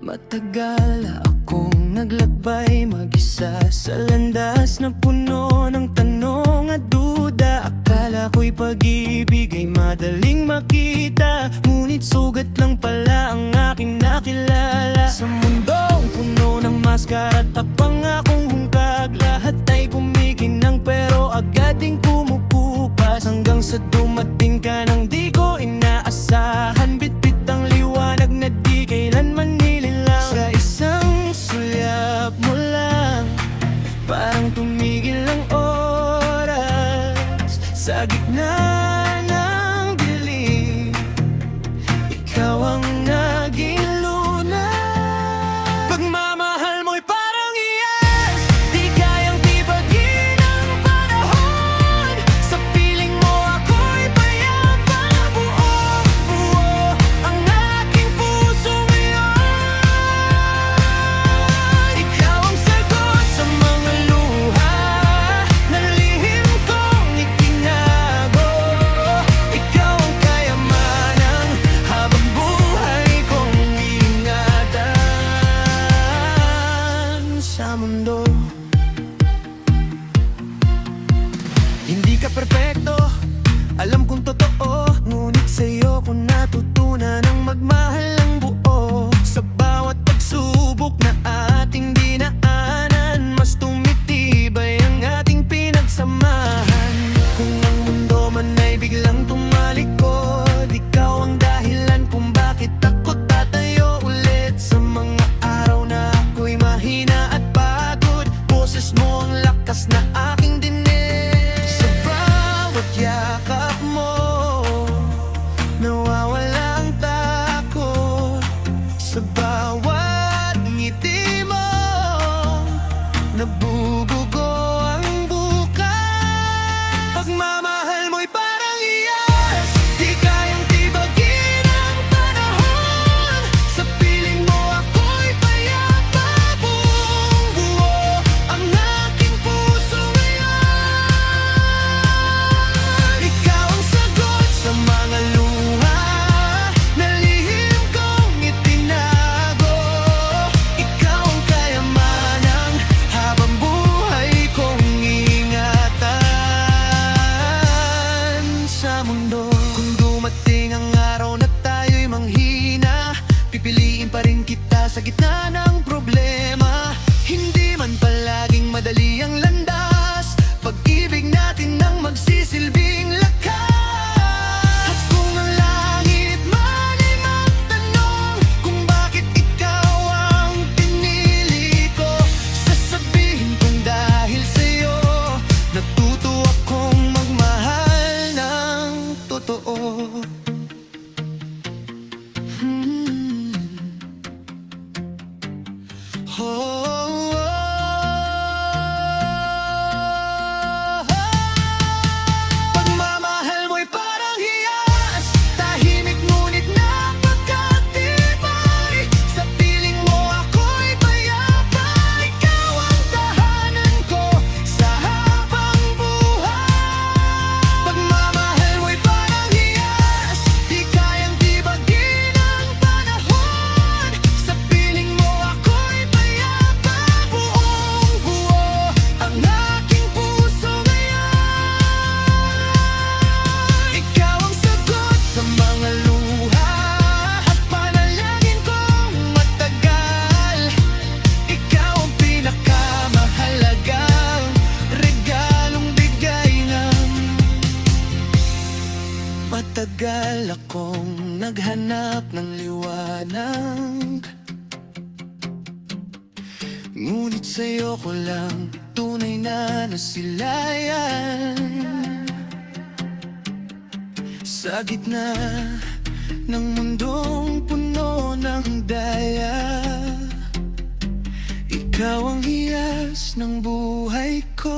Matagal akong naglakbay mag-isa sa landas na puno ng tanong at duda. Akala ko'y pag-ibig ay madaling makita, ngunit sugat lang pala ang aking nakilala. Sa mundong puno ng maskara at pangakong hungkag, lahat ay kumikinang pero agad ding pumupupas, hanggang sa dumating ka nang di ko inaasahan. Bitbit ang liwanag na di kailanman nililang. Sa isang sulyap mo lang, parang tumigil ang oras. Sa gitna ng dilim, ikaw ang naging luna. Pagmamahal mo'y parang iyas, di kayang tibagin ang panahon. Sa piling mo ako'y payapang buo-buo ang aking puso ngayon. Ikaw ang sagot sa mga luha na lihim kong itinago. Ikaw ang kayamanang habang buhay kong ingatan sa mundo. Hindi ka perpekto, alam kong totoo, ngunit sa'yo ko natutunan ang magmahal ng buo. Sa bawat pagsubok na ating dinaanan, mas tumitibay ang ating pinagsamahan. Kung ang mundo man ay biglang tumalikod, ikaw ang dahilan kung bakit ako tatayo ulit. Sa mga araw na ako'y mahina at pagod, boses mo ang lakas na aking dinig. Sa bawat yakap mo, nawawala ang takot. Sa bawat ngiti mo, nabubugo ang bukas. Pagmamahal mo'y parang iyas, di kayang tibagin ang panahon. Sa piling mo ako'y payapa, buong-buo ang aking puso ngayon. Ikaw ang sagot sa mga luha na lihim kong itinago. Ikaw ang kayamanang habang buhay kong ingatan sa mundo. Kung dumating ang araw na tayo'y manghina, pipiliin pa rin kita sa gitna ng problema. Hindi man palaging madali ang landas, pag-ibig natin ang magsisilbing lakas. At kung ang langit man ay magtanong kung bakit ikaw ang pinili ko, sasabihin kong dahil sa'yo natuto akong magmahal ng totoo. Pagmamahal mo'y parang hiyas, tahimik ngunit napakatibay. Sa piling mo ako'y payapa, ikaw ang tahanan ko sa habang buhay. Pagmamahal mo'y parang hiyas, di kayang tibagin ang panahon. Sa piling mo ako'y payapa, buong-buo ang aking puso ngayon. Ikaw ang sagot sa mga luha at panalangin kong matagal. Ikaw ang pinakamahalagang regalong bigay ng matagal akong naghanap ng liwanag, ngunit sa'yo ko lang tunay na nasilayan. Sa gitna ng mundong puno ng daya, ikaw ang hiyas ng buhay ko,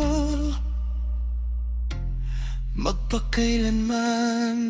magpakailanman.